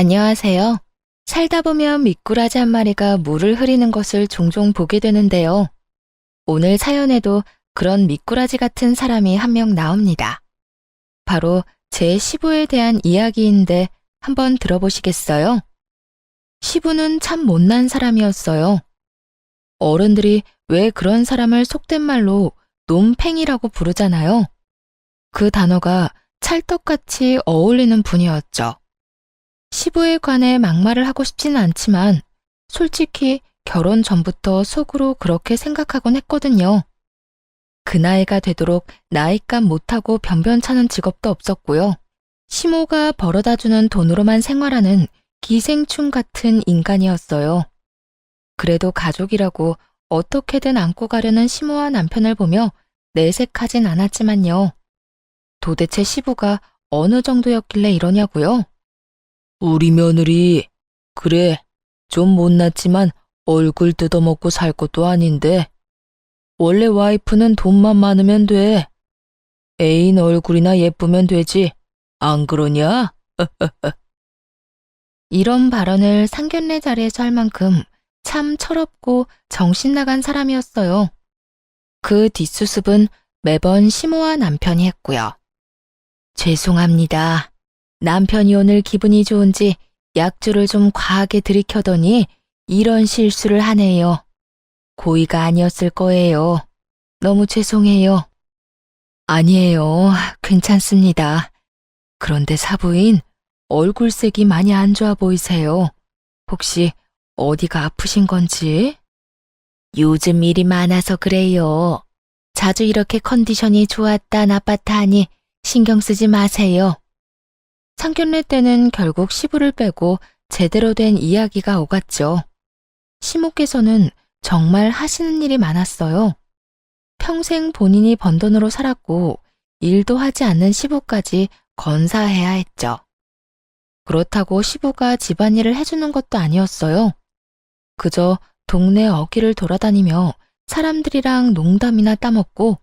안녕하세요. 살다 보면 미꾸라지 한 마리가 물을 흐리는 것을 종종 보게 되는데요. 오늘 사연에도 그런 미꾸라지 같은 사람이 한 명 나옵니다. 바로 제 시부에 대한 이야기인데 한번 들어보시겠어요? 시부는 참 못난 사람이었어요. 어른들이 왜 그런 사람을 속된 말로 놈팽이라고 부르잖아요. 그 단어가 찰떡같이 어울리는 분이었죠. 시부에 관해 막말을 하고 싶지는 않지만 솔직히 결혼 전부터 속으로 그렇게 생각하곤 했거든요. 그 나이가 되도록 나이값 못하고 변변찮은 직업도 없었고요. 시모가 벌어다주는 돈으로만 생활하는 기생충 같은 인간이었어요. 그래도 가족이라고 어떻게든 안고 가려는 시모와 남편을 보며 내색하진 않았지만요. 도대체 시부가 어느 정도였길래 이러냐고요? 우리 며느리, 그래, 좀 못났지만 얼굴 뜯어먹고 살 것도 아닌데, 원래 와이프는 돈만 많으면 돼. 애인 얼굴이나 예쁘면 되지. 안 그러냐? 이런 발언을 상견례 자리에서 할 만큼 참 철없고 정신 나간 사람이었어요. 그 뒷수습은 매번 시모와 남편이 했고요. 죄송합니다. 남편이 오늘 기분이 좋은지 약주를 좀 과하게 들이켜더니 이런 실수를 하네요. 고의가 아니었을 거예요. 너무 죄송해요. 아니에요. 괜찮습니다. 그런데 사부인, 얼굴색이 많이 안 좋아 보이세요. 혹시 어디가 아프신 건지? 요즘 일이 많아서 그래요. 자주 이렇게 컨디션이 좋았다 나빴다 하니 신경 쓰지 마세요. 상견례 때는 결국 시부를 빼고 제대로 된 이야기가 오갔죠. 시모께서는 정말 하시는 일이 많았어요. 평생 본인이 번 돈으로 살았고 일도 하지 않는 시부까지 건사해야 했죠. 그렇다고 시부가 집안일을 해주는 것도 아니었어요. 그저 동네 어귀를 돌아다니며 사람들이랑 농담이나 따먹고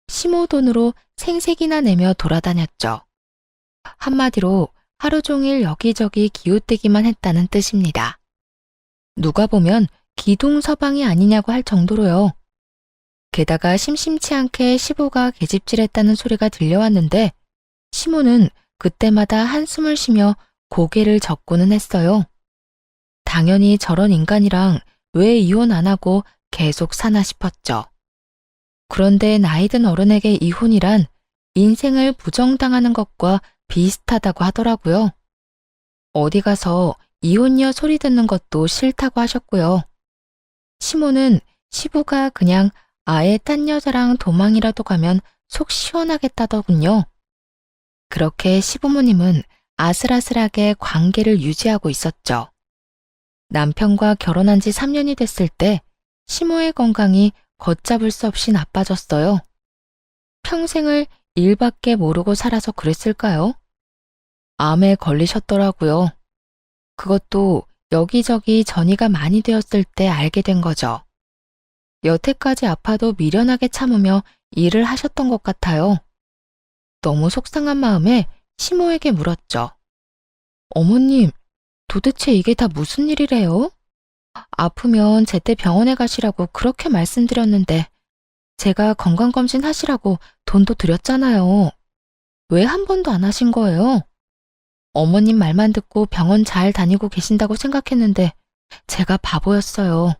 시모 돈으로 생색이나 내며 돌아다녔죠. 한마디로 하루 종일 여기저기 기웃대기만 했다는 뜻입니다. 누가 보면 기둥서방이 아니냐고 할 정도로요. 게다가 심심치 않게 시부가 계집질했다는 소리가 들려왔는데 시모는 그때마다 한숨을 쉬며 고개를 젓고는 했어요. 당연히 저런 인간이랑 왜 이혼 안 하고 계속 사나 싶었죠. 그런데 나이든 어른에게 이혼이란 인생을 부정당하는 것과 비슷하다고 하더라고요. 어디 가서 이혼녀 소리 듣는 것도 싫다고 하셨고요. 시모는 시부가 그냥 아예 딴 여자랑 도망이라도 가면 속 시원하겠다더군요. 그렇게 시부모님은 아슬아슬하게 관계를 유지하고 있었죠. 남편과 결혼한 지 3년이 됐을 때 시모의 건강이 걷잡을 수 없이 나빠졌어요. 평생을 일밖에 모르고 살아서 그랬을까요? 암에 걸리셨더라고요. 그것도 여기저기 전이가 많이 되었을 때 알게 된 거죠. 여태까지 아파도 미련하게 참으며 일을 하셨던 것 같아요. 너무 속상한 마음에 시모에게 물었죠. 어머님, 도대체 이게 다 무슨 일이래요? 아프면 제때 병원에 가시라고 그렇게 말씀드렸는데 제가 건강검진 하시라고 돈도 드렸잖아요. 왜 한 번도 안 하신 거예요? 어머님 말만 듣고 병원 잘 다니고 계신다고 생각했는데 제가 바보였어요.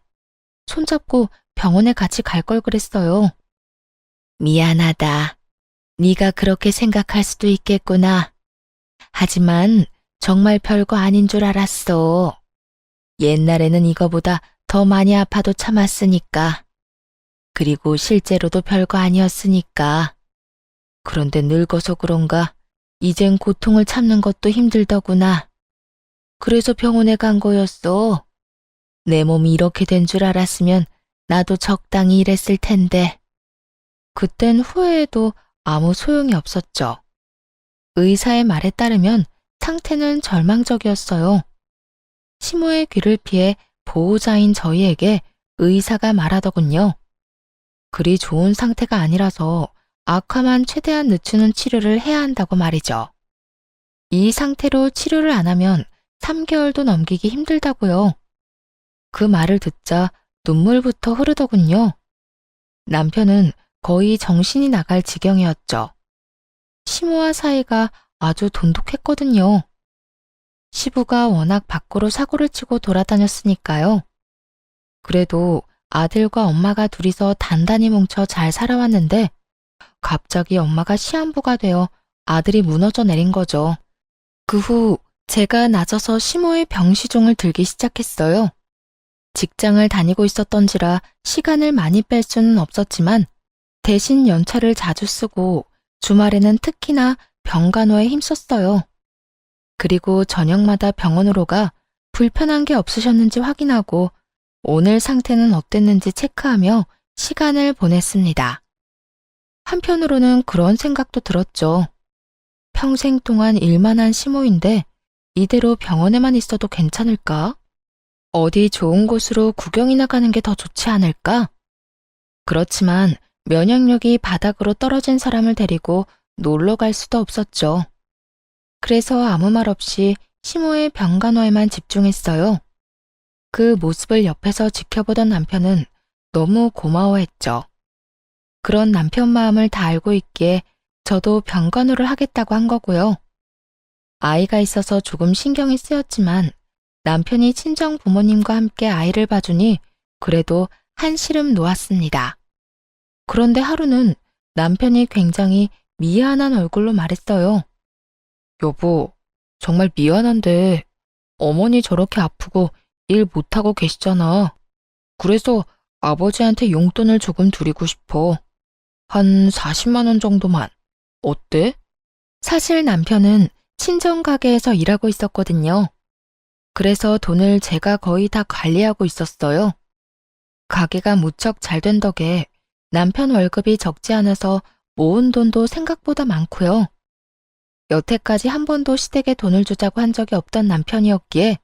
손잡고 병원에 같이 갈 걸 그랬어요. 미안하다. 네가 그렇게 생각할 수도 있겠구나. 하지만 정말 별거 아닌 줄 알았어. 옛날에는 이거보다 더 많이 아파도 참았으니까. 그리고 실제로도 별거 아니었으니까. 그런데 늙어서 그런가 이젠 고통을 참는 것도 힘들더구나. 그래서 병원에 간 거였어. 내 몸이 이렇게 된 줄 알았으면 나도 적당히 일했을 텐데. 그땐 후회해도 아무 소용이 없었죠. 의사의 말에 따르면 상태는 절망적이었어요. 시모의 귀를 피해 보호자인 저희에게 의사가 말하더군요. 그리 좋은 상태가 아니라서 악화만 최대한 늦추는 치료를 해야 한다고 말이죠. 이 상태로 치료를 안 하면 3개월도 넘기기 힘들다고요. 그 말을 듣자 눈물부터 흐르더군요. 남편은 거의 정신이 나갈 지경이었죠. 시모와 사이가 아주 돈독했거든요. 시부가 워낙 밖으로 사고를 치고 돌아다녔으니까요. 그래도 아들과 엄마가 둘이서 단단히 뭉쳐 잘 살아왔는데 갑자기 엄마가 시한부가 되어 아들이 무너져 내린 거죠. 그 후 제가 낮아서 시모의 병시종을 들기 시작했어요. 직장을 다니고 있었던지라 시간을 많이 뺄 수는 없었지만 대신 연차를 자주 쓰고 주말에는 특히나 병간호에 힘썼어요. 그리고 저녁마다 병원으로 가 불편한 게 없으셨는지 확인하고 오늘 상태는 어땠는지 체크하며 시간을 보냈습니다. 한편으로는 그런 생각도 들었죠. 평생 동안 일만 한 시모인데 이대로 병원에만 있어도 괜찮을까? 어디 좋은 곳으로 구경이나 가는 게 더 좋지 않을까? 그렇지만 면역력이 바닥으로 떨어진 사람을 데리고 놀러 갈 수도 없었죠. 그래서 아무 말 없이 시모의 병간호에만 집중했어요. 그 모습을 옆에서 지켜보던 남편은 너무 고마워했죠. 그런 남편 마음을 다 알고 있기에 저도 병간호를 하겠다고 한 거고요. 아이가 있어서 조금 신경이 쓰였지만 남편이 친정 부모님과 함께 아이를 봐주니 그래도 한시름 놓았습니다. 그런데 하루는 남편이 굉장히 미안한 얼굴로 말했어요. 여보, 정말 미안한데 어머니 저렇게 아프고 일 못하고 계시잖아. 그래서 아버지한테 용돈을 조금 드리고 싶어. 한 40만 원 정도만. 어때? 사실 남편은 친정 가게에서 일하고 있었거든요. 그래서 돈을 제가 거의 다 관리하고 있었어요. 가게가 무척 잘 된 덕에 남편 월급이 적지 않아서 모은 돈도 생각보다 많고요. 여태까지 한 번도 시댁에 돈을 주자고 한 적이 없던 남편이었기에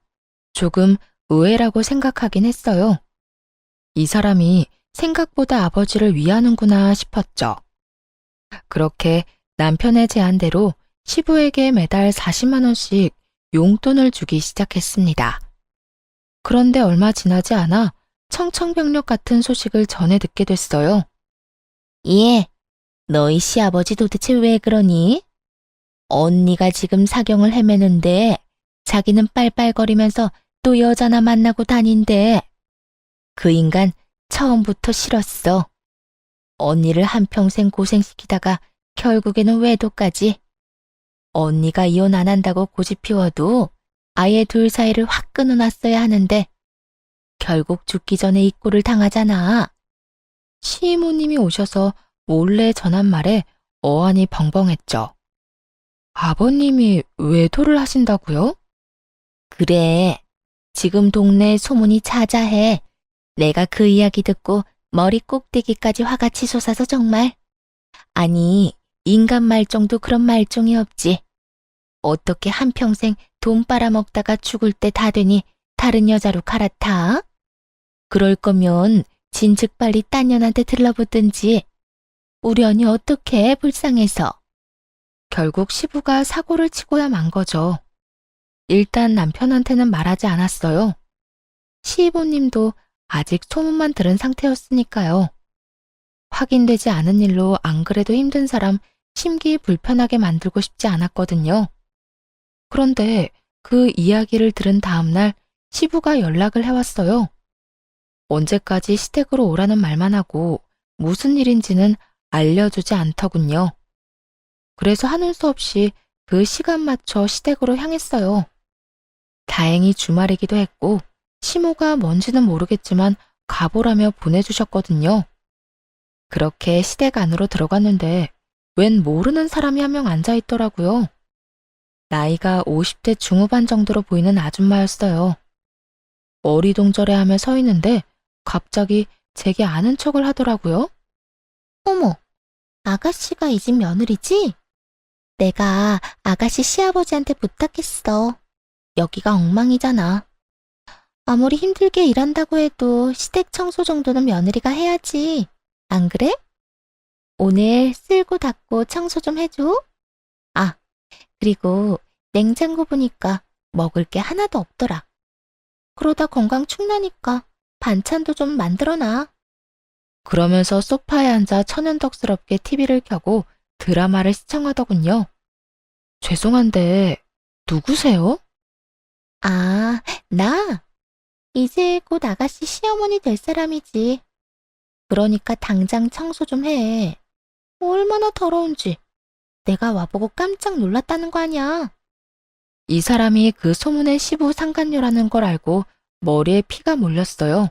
조금 의외라고 생각하긴 했어요. 이 사람이 생각보다 아버지를 위하는구나 싶었죠. 그렇게 남편의 제안대로 시부에게 매달 40만 원씩 용돈을 주기 시작했습니다. 그런데 얼마 지나지 않아 청천벽력 같은 소식을 전해 듣게 됐어요. 예, 너희 시아버지 도대체 왜 그러니? 언니가 지금 사경을 헤매는데 자기는 빨빨거리면서 또 여자나 만나고 다닌대. 그 인간 처음부터 싫었어. 언니를 한평생 고생시키다가 결국에는 외도까지. 언니가 이혼 안 한다고 고집 피워도 아예 둘 사이를 확 끊어놨어야 하는데 결국 죽기 전에 이 꼴을 당하잖아. 시이모님이 오셔서 몰래 전한 말에 어안이 벙벙했죠. 아버님이 외도를 하신다고요? 그래. 지금 동네에 소문이 자자해. 내가 그 이야기 듣고 머리 꼭대기까지 화가 치솟아서 정말. 아니, 인간 말종도 그런 말종이 없지. 어떻게 한평생 돈 빨아먹다가 죽을 때 다 되니 다른 여자로 갈아타? 그럴 거면 진즉 빨리 딴 년한테 들러붙든지. 우리 언니 어떡해, 불쌍해서. 결국 시부가 사고를 치고야 만 거죠. 일단 남편한테는 말하지 않았어요. 시이보님도 아직 소문만 들은 상태였으니까요. 확인되지 않은 일로 안 그래도 힘든 사람 심기 불편하게 만들고 싶지 않았거든요. 그런데 그 이야기를 들은 다음날 시부가 연락을 해왔어요. 언제까지 시댁으로 오라는 말만 하고 무슨 일인지는 알려주지 않더군요. 그래서 하는 수 없이 그 시간 맞춰 시댁으로 향했어요. 다행히 주말이기도 했고 시모가 뭔지는 모르겠지만 가보라며 보내주셨거든요. 그렇게 시댁 안으로 들어갔는데 웬 모르는 사람이 한 명 앉아있더라고요. 나이가 50대 중후반 정도로 보이는 아줌마였어요. 어리동절해하며 서 있는데 갑자기 제게 아는 척을 하더라고요. 어머, 아가씨가 이 집 며느리지? 내가 아가씨 시아버지한테 부탁했어. 여기가 엉망이잖아. 아무리 힘들게 일한다고 해도 시댁 청소 정도는 며느리가 해야지. 안 그래? 오늘 쓸고 닦고 청소 좀 해줘. 아, 그리고 냉장고 보니까 먹을 게 하나도 없더라. 그러다 건강 축나니까 반찬도 좀 만들어놔. 그러면서 소파에 앉아 천연덕스럽게 TV를 켜고 드라마를 시청하더군요. 죄송한데, 누구세요? 아, 나? 이제 곧 아가씨 시어머니 될 사람이지. 그러니까 당장 청소 좀 해. 얼마나 더러운지. 내가 와보고 깜짝 놀랐다는 거 아니야. 이 사람이 그 소문의 시부 상간녀라는 걸 알고 머리에 피가 몰렸어요.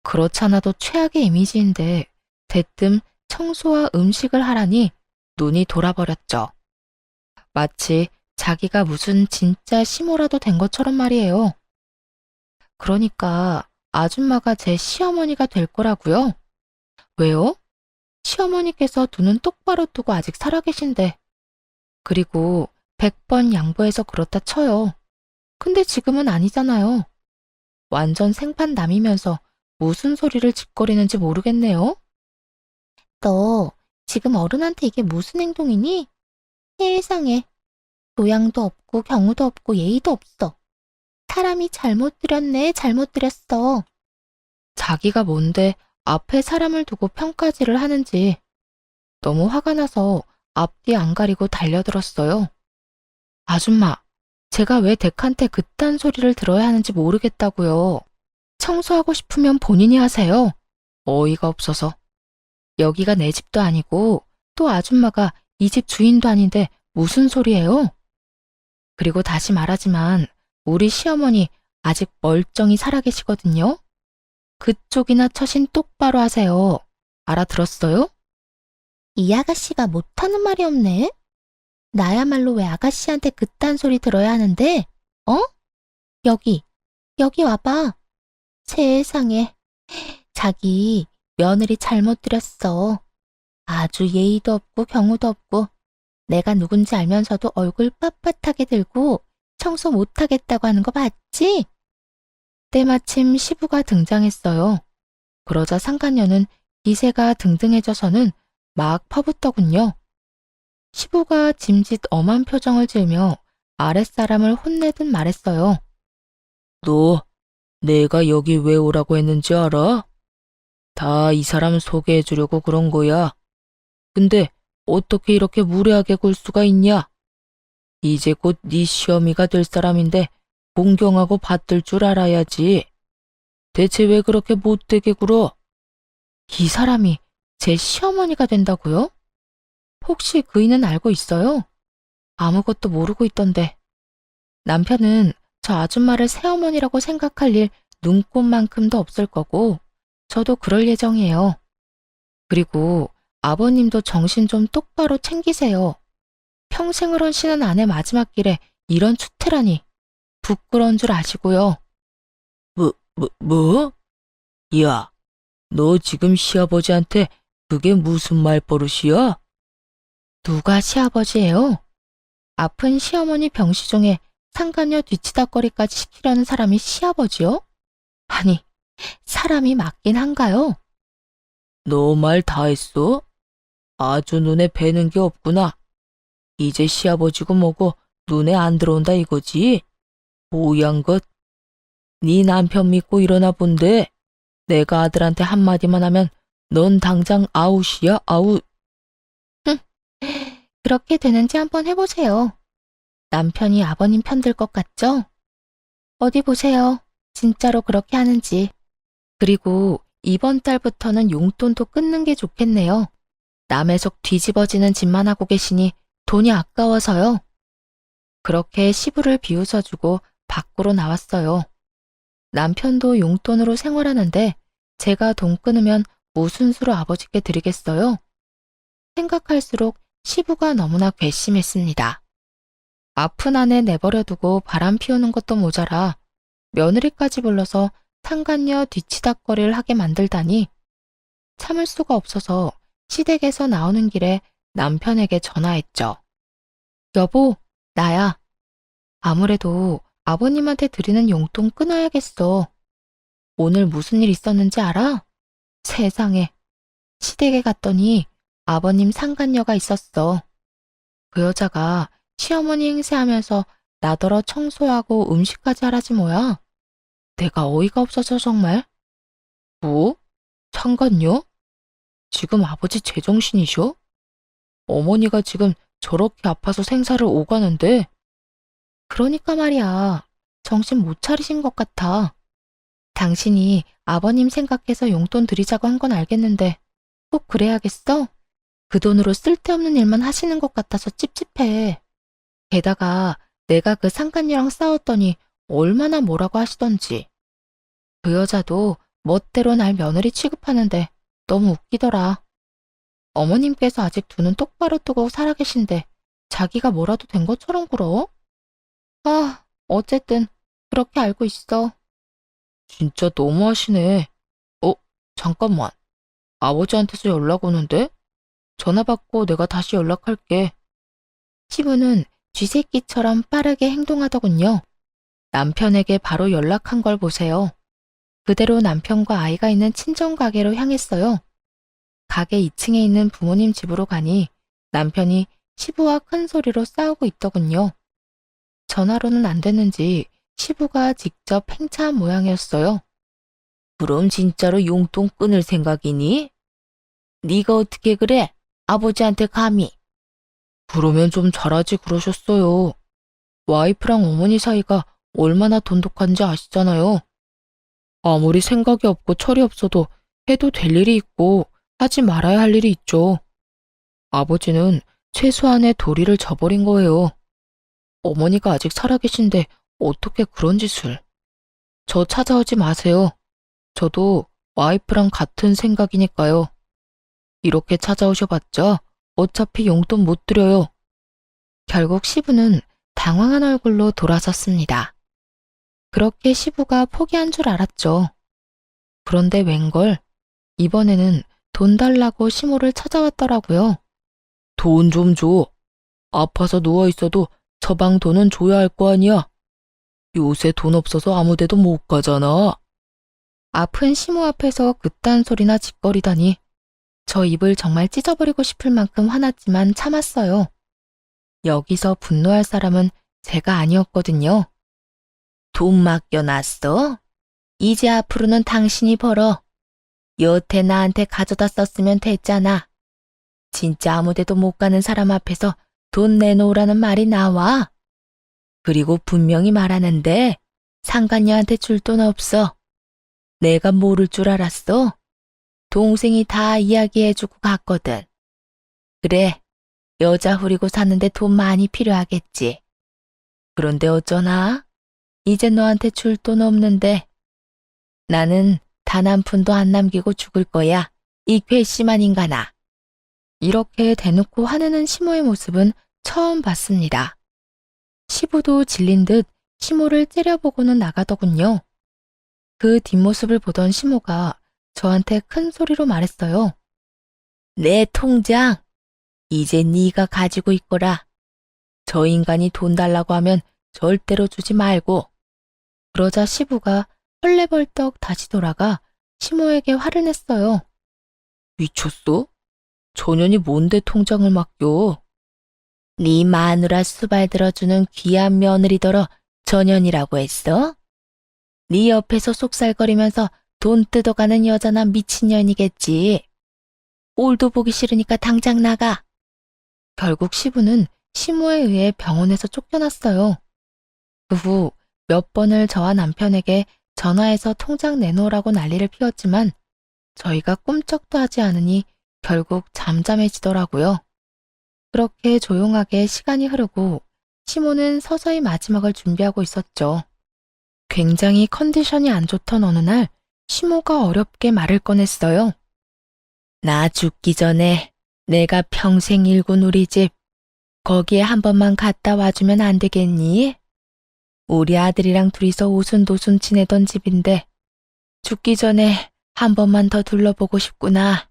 그렇잖아도 최악의 이미지인데 대뜸 청소와 음식을 하라니 눈이 돌아버렸죠. 마치 자기가 무슨 진짜 시모라도 된 것처럼 말이에요. 그러니까 아줌마가 제 시어머니가 될 거라고요? 왜요? 시어머니께서 두 눈 똑바로 뜨고 아직 살아계신데. 그리고 100번 양보해서 그렇다 쳐요. 근데 지금은 아니잖아요. 완전 생판남이면서 무슨 소리를 짓거리는지 모르겠네요. 너 지금 어른한테 이게 무슨 행동이니? 세상에. 교양도 없고 경우도 없고 예의도 없어. 사람이 잘못 들였네, 잘못 들였어. 자기가 뭔데 앞에 사람을 두고 평가질을 하는지 너무 화가 나서 앞뒤 안 가리고 달려들었어요. 아줌마, 제가 왜 댁한테 그딴 소리를 들어야 하는지 모르겠다고요. 청소하고 싶으면 본인이 하세요. 어이가 없어서. 여기가 내 집도 아니고 또 아줌마가 이 집 주인도 아닌데 무슨 소리예요? 그리고 다시 말하지만 우리 시어머니 아직 멀쩡히 살아계시거든요. 그쪽이나 처신 똑바로 하세요. 알아들었어요? 이 아가씨가 못하는 말이 없네. 나야말로 왜 아가씨한테 그딴 소리 들어야 하는데? 어? 여기 와봐. 세상에. 자기 며느리 잘못 들였어. 아주 예의도 없고 경우도 없고 내가 누군지 알면서도 얼굴 빳빳하게 들고 청소 못하겠다고 하는 거 봤지? 때마침 시부가 등장했어요. 그러자 상간녀는 기세가 등등해져서는 막 퍼붓더군요. 시부가 짐짓 엄한 표정을 지으며 아랫사람을 혼내듯 말했어요. 너 내가 여기 왜 오라고 했는지 알아? 다 이 사람 소개해주려고 그런 거야. 근데 어떻게 이렇게 무례하게 굴 수가 있냐? 이제 곧 네 시어미가 될 사람인데 공경하고 받들 줄 알아야지. 대체 왜 그렇게 못되게 굴어? 이 사람이 제 시어머니가 된다고요? 혹시 그이는 알고 있어요? 아무것도 모르고 있던데. 남편은 저 아줌마를 새어머니라고 생각할 일 눈꼽만큼도 없을 거고, 저도 그럴 예정이에요. 그리고 아버님도 정신 좀 똑바로 챙기세요. 평생을 헌신한 아내 마지막 길에 이런 추태라니 부끄러운 줄 아시고요. 뭐? 야, 너 지금 시아버지한테 그게 무슨 말버릇이야? 누가 시아버지예요? 아픈 시어머니 병시종에 상간녀 뒤치다거리까지 시키려는 사람이 시아버지요? 아니, 사람이 맞긴 한가요? 너 말 다 했어? 아주 눈에 뵈는 게 없구나. 이제 시아버지고 뭐고 눈에 안 들어온다 이거지? 오양 것. 네 남편 믿고 일어나 본데 내가 아들한테 한마디만 하면 넌 당장 아웃이야, 아웃. 그렇게 되는지 한번 해보세요. 남편이 아버님 편들 것 같죠? 어디 보세요. 진짜로 그렇게 하는지. 그리고 이번 달부터는 용돈도 끊는 게 좋겠네요. 남의 속 뒤집어지는 짓만 하고 계시니 돈이 아까워서요. 그렇게 시부를 비웃어주고 밖으로 나왔어요. 남편도 용돈으로 생활하는데 제가 돈 끊으면 무슨 수로 아버지께 드리겠어요? 생각할수록 시부가 너무나 괘씸했습니다. 아픈 아내 내버려두고 바람 피우는 것도 모자라 며느리까지 불러서 상간녀 뒤치다꺼리를 하게 만들다니 참을 수가 없어서 시댁에서 나오는 길에 남편에게 전화했죠. 여보, 나야. 아무래도 아버님한테 드리는 용돈 끊어야겠어. 오늘 무슨 일 있었는지 알아? 세상에. 시댁에 갔더니 아버님 상간녀가 있었어. 그 여자가 시어머니 행세하면서 나더러 청소하고 음식까지 하라지 뭐야. 내가 어이가 없어서 정말. 뭐? 상관요? 지금 아버지 제정신이셔? 어머니가 지금 저렇게 아파서 생사를 오가는데. 그러니까 말이야. 정신 못 차리신 것 같아. 당신이 아버님 생각해서 용돈 드리자고 한 건 알겠는데 꼭 그래야겠어? 그 돈으로 쓸데없는 일만 하시는 것 같아서 찝찝해. 게다가 내가 그 상간녀랑 싸웠더니 얼마나 뭐라고 하시던지. 그 여자도 멋대로 날 며느리 취급하는데 너무 웃기더라. 어머님께서 아직 두 눈 똑바로 뜨고 살아계신데 자기가 뭐라도 된 것처럼 굴어? 아, 어쨌든 그렇게 알고 있어. 진짜 너무하시네. 잠깐만. 아버지한테서 연락 오는데? 전화 받고 내가 다시 연락할게. 시부는 쥐새끼처럼 빠르게 행동하더군요. 남편에게 바로 연락한 걸 보세요. 그대로 남편과 아이가 있는 친정 가게로 향했어요. 가게 2층에 있는 부모님 집으로 가니 남편이 시부와 큰 소리로 싸우고 있더군요. 전화로는 안 됐는지 시부가 직접 행차한 모양이었어요. 그럼 진짜로 용돈 끊을 생각이니? 네가 어떻게 그래? 아버지한테 감히. 그러면 좀 잘하지 그러셨어요. 와이프랑 어머니 사이가 얼마나 돈독한지 아시잖아요. 아무리 생각이 없고 철이 없어도 해도 될 일이 있고 하지 말아야 할 일이 있죠. 아버지는 최소한의 도리를 저버린 거예요. 어머니가 아직 살아계신데 어떻게 그런 짓을. 저 찾아오지 마세요. 저도 와이프랑 같은 생각이니까요. 이렇게 찾아오셔봤자 어차피 용돈 못 드려요. 결국 시부는 당황한 얼굴로 돌아섰습니다. 그렇게 시부가 포기한 줄 알았죠. 그런데 웬걸 이번에는 돈 달라고 시모를 찾아왔더라고요. 돈 좀 줘. 아파서 누워있어도 처방 돈은 줘야 할 거 아니야. 요새 돈 없어서 아무 데도 못 가잖아. 아픈 시모 앞에서 그딴 소리나 짓거리다니. 저 입을 정말 찢어버리고 싶을 만큼 화났지만 참았어요. 여기서 분노할 사람은 제가 아니었거든요. 돈 맡겨놨어? 이제 앞으로는 당신이 벌어. 여태 나한테 가져다 썼으면 됐잖아. 진짜 아무 데도 못 가는 사람 앞에서 돈 내놓으라는 말이 나와. 그리고 분명히 말하는데 상간녀한테 줄 돈 없어. 내가 모를 줄 알았어? 동생이 다 이야기해주고 갔거든. 그래, 여자 후리고 사는데 돈 많이 필요하겠지. 그런데 어쩌나? 이제 너한테 줄 돈 없는데. 나는 단 한 푼도 안 남기고 죽을 거야. 이 괘씸한 인간아. 이렇게 대놓고 화내는 시모의 모습은 처음 봤습니다. 시부도 질린 듯 시모를 째려보고는 나가더군요. 그 뒷모습을 보던 시모가 저한테 큰 소리로 말했어요. 내 통장, 이제 네가 가지고 있거라. 저 인간이 돈 달라고 하면 절대로 주지 말고. 그러자 시부가 헐레벌떡 다시 돌아가 시모에게 화를 냈어요. 미쳤어? 전현이 뭔데 통장을 맡겨? 네 마누라 수발 들어주는 귀한 며느리더러 전현이라고 했어? 네 옆에서 속살거리면서 돈 뜯어가는 여자나 미친년이겠지. 꼴도 보기 싫으니까 당장 나가. 결국 시부는 시모에 의해 병원에서 쫓겨났어요. 그 후 몇 번을 저와 남편에게 전화해서 통장 내놓으라고 난리를 피웠지만 저희가 꿈쩍도 하지 않으니 결국 잠잠해지더라고요. 그렇게 조용하게 시간이 흐르고 시모는 서서히 마지막을 준비하고 있었죠. 굉장히 컨디션이 안 좋던 어느 날 시모가 어렵게 말을 꺼냈어요. 나 죽기 전에 내가 평생 일군 우리 집 거기에 한 번만 갔다 와주면 안 되겠니? 우리 아들이랑 둘이서 오순도순 지내던 집인데 죽기 전에 한 번만 더 둘러보고 싶구나.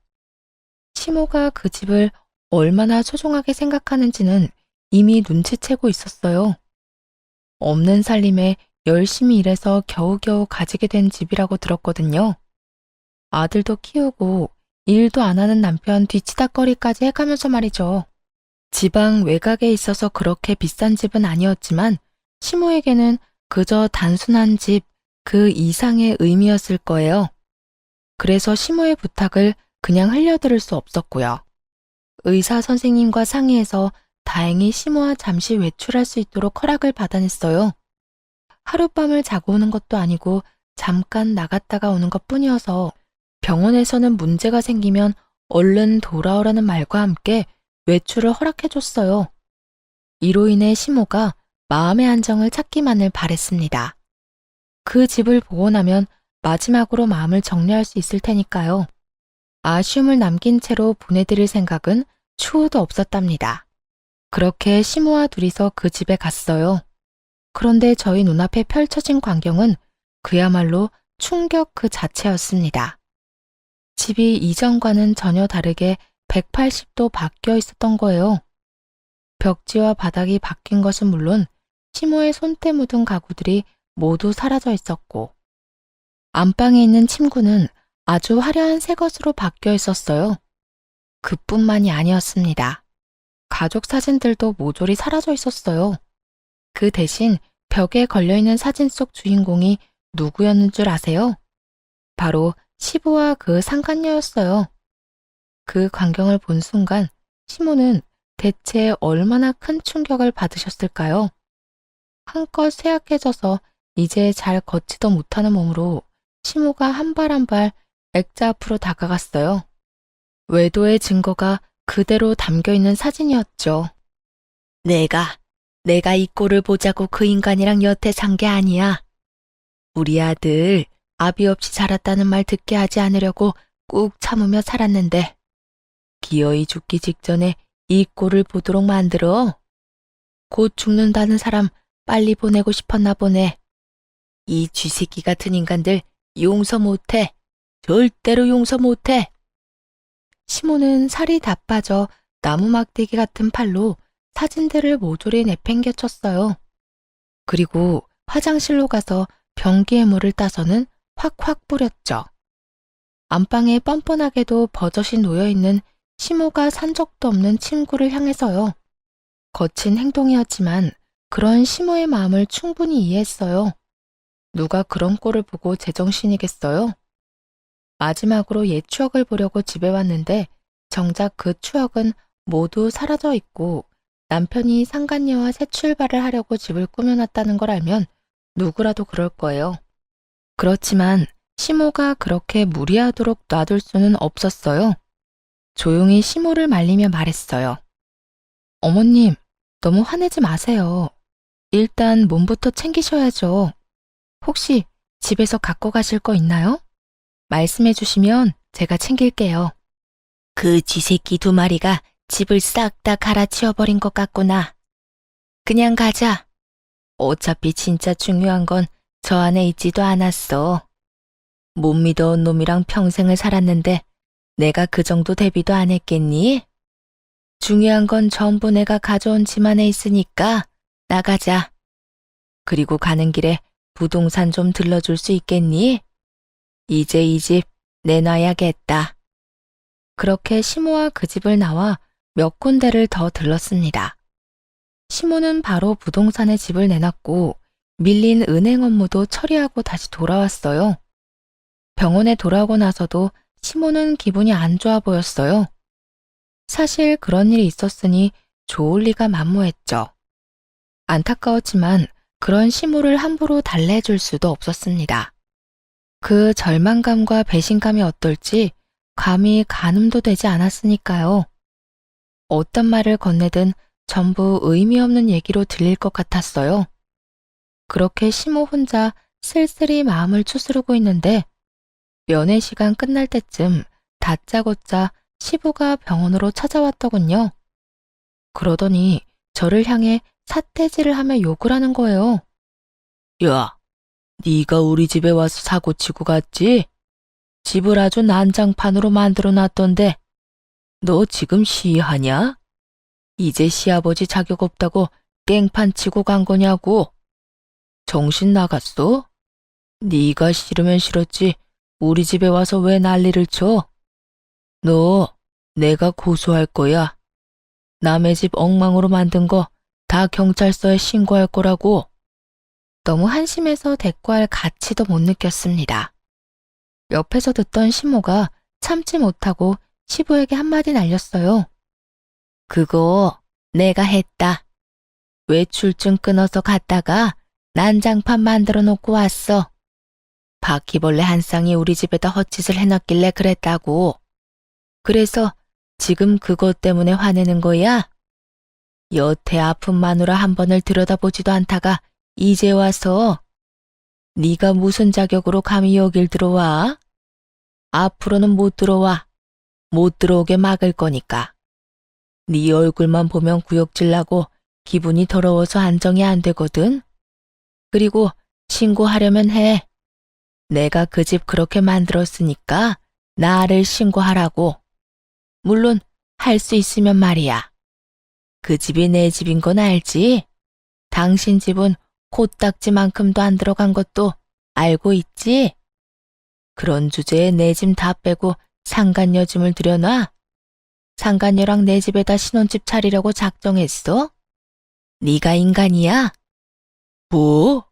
시모가 그 집을 얼마나 소중하게 생각하는지는 이미 눈치채고 있었어요. 없는 살림에 열심히 일해서 겨우겨우 가지게 된 집이라고 들었거든요. 아들도 키우고 일도 안 하는 남편 뒤치다꺼리까지 해가면서 말이죠. 지방 외곽에 있어서 그렇게 비싼 집은 아니었지만 시모에게는 그저 단순한 집 그 이상의 의미였을 거예요. 그래서 시모의 부탁을 그냥 흘려들을 수 없었고요. 의사 선생님과 상의해서 다행히 시모와 잠시 외출할 수 있도록 허락을 받아냈어요. 하룻밤을 자고 오는 것도 아니고 잠깐 나갔다가 오는 것뿐이어서 병원에서는 문제가 생기면 얼른 돌아오라는 말과 함께 외출을 허락해줬어요. 이로 인해 시모가 마음의 안정을 찾기만을 바랬습니다. 그 집을 보고 나면 마지막으로 마음을 정리할 수 있을 테니까요. 아쉬움을 남긴 채로 보내드릴 생각은 추호도 없었답니다. 그렇게 시모와 둘이서 그 집에 갔어요. 그런데 저희 눈앞에 펼쳐진 광경은 그야말로 충격 그 자체였습니다. 집이 이전과는 전혀 다르게 180도 바뀌어 있었던 거예요. 벽지와 바닥이 바뀐 것은 물론 시모의 손때 묻은 가구들이 모두 사라져 있었고, 안방에 있는 침구는 아주 화려한 새 것으로 바뀌어 있었어요. 그뿐만이 아니었습니다. 가족 사진들도 모조리 사라져 있었어요. 그 대신 벽에 걸려있는 사진 속 주인공이 누구였는 줄 아세요? 바로 시부와 그 상간녀였어요. 그 광경을 본 순간 시모는 대체 얼마나 큰 충격을 받으셨을까요? 한껏 쇠약해져서 이제 잘 걷지도 못하는 몸으로 시모가 한 발 한 발 액자 앞으로 다가갔어요. 외도의 증거가 그대로 담겨있는 사진이었죠. 내가 이 꼴을 보자고 그 인간이랑 여태 산 게 아니야. 우리 아들 아비 없이 자랐다는 말 듣게 하지 않으려고 꾹 참으며 살았는데 기어이 죽기 직전에 이 꼴을 보도록 만들어. 곧 죽는다는 사람 빨리 보내고 싶었나 보네. 이 쥐새끼 같은 인간들 용서 못해. 절대로 용서 못해. 시모는 살이 다 빠져 나무 막대기 같은 팔로 사진들을 모조리 내팽개쳤어요. 그리고 화장실로 가서 변기에 물을 따서는 확확 뿌렸죠. 안방에 뻔뻔하게도 버젓이 놓여있는 시모가 산 적도 없는 침구를 향해서요. 거친 행동이었지만 그런 시모의 마음을 충분히 이해했어요. 누가 그런 꼴을 보고 제정신이겠어요? 마지막으로 옛 추억을 보려고 집에 왔는데 정작 그 추억은 모두 사라져 있고 남편이 상간녀와 새 출발을 하려고 집을 꾸며놨다는 걸 알면 누구라도 그럴 거예요. 그렇지만 시모가 그렇게 무리하도록 놔둘 수는 없었어요. 조용히 시모를 말리며 말했어요. 어머님, 너무 화내지 마세요. 일단 몸부터 챙기셔야죠. 혹시 집에서 갖고 가실 거 있나요? 말씀해 주시면 제가 챙길게요. 그 쥐새끼 2마리가 집을 싹 다 갈아치워버린 것 같구나. 그냥 가자. 어차피 진짜 중요한 건 저 안에 있지도 않았어. 못 믿어온 놈이랑 평생을 살았는데 내가 그 정도 대비도 안 했겠니? 중요한 건 전부 내가 가져온 집 안에 있으니까 나가자. 그리고 가는 길에 부동산 좀 들러줄 수 있겠니? 이제 이 집 내놔야겠다. 그렇게 시모와 그 집을 나와 몇 군데를 더 들렀습니다. 시모는 바로 부동산에 집을 내놨고 밀린 은행 업무도 처리하고 다시 돌아왔어요. 병원에 돌아오고 나서도 시모는 기분이 안 좋아 보였어요. 사실 그런 일이 있었으니 좋을 리가 만무했죠. 안타까웠지만 그런 시모를 함부로 달래줄 수도 없었습니다. 그 절망감과 배신감이 어떨지 감히 가늠도 되지 않았으니까요. 어떤 말을 건네든 전부 의미 없는 얘기로 들릴 것 같았어요. 그렇게 시모 혼자 쓸쓸히 마음을 추스르고 있는데 면회 시간 끝날 때쯤 다짜고짜 시부가 병원으로 찾아왔더군요. 그러더니 저를 향해 삿대질을 하며 욕을 하는 거예요. 야, 네가 우리 집에 와서 사고치고 갔지? 집을 아주 난장판으로 만들어 놨던데 너 지금 시하냐? 이제 시아버지 자격 없다고 깽판 치고 간 거냐고? 정신 나갔어? 네가 싫으면 싫었지 우리 집에 와서 왜 난리를 쳐? 너 내가 고소할 거야. 남의 집 엉망으로 만든 거 다 경찰서에 신고할 거라고. 너무 한심해서 대꾸할 가치도 못 느꼈습니다. 옆에서 듣던 시모가 참지 못하고 시부에게 한마디 날렸어요. 그거 내가 했다. 외출증 끊어서 갔다가 난장판 만들어 놓고 왔어. 바퀴벌레 한 쌍이 우리 집에다 헛짓을 해놨길래 그랬다고. 그래서 지금 그것 때문에 화내는 거야? 여태 아픈 마누라 한 번을 들여다보지도 않다가 이제 와서 네가 무슨 자격으로 감히 여길 들어와? 앞으로는 못 들어와. 못 들어오게 막을 거니까. 네 얼굴만 보면 구역질 나고 기분이 더러워서 안정이 안 되거든. 그리고 신고하려면 해. 내가 그 집 그렇게 만들었으니까 나를 신고하라고. 물론 할 수 있으면 말이야. 그 집이 내 집인 건 알지? 당신 집은 코딱지만큼도 안 들어간 것도 알고 있지? 그런 주제에 내 짐 다 빼고 상간녀 짐을 들여놔? 상간녀랑 내 집에다 신혼집 차리려고 작정했어? 네가 인간이야? 뭐?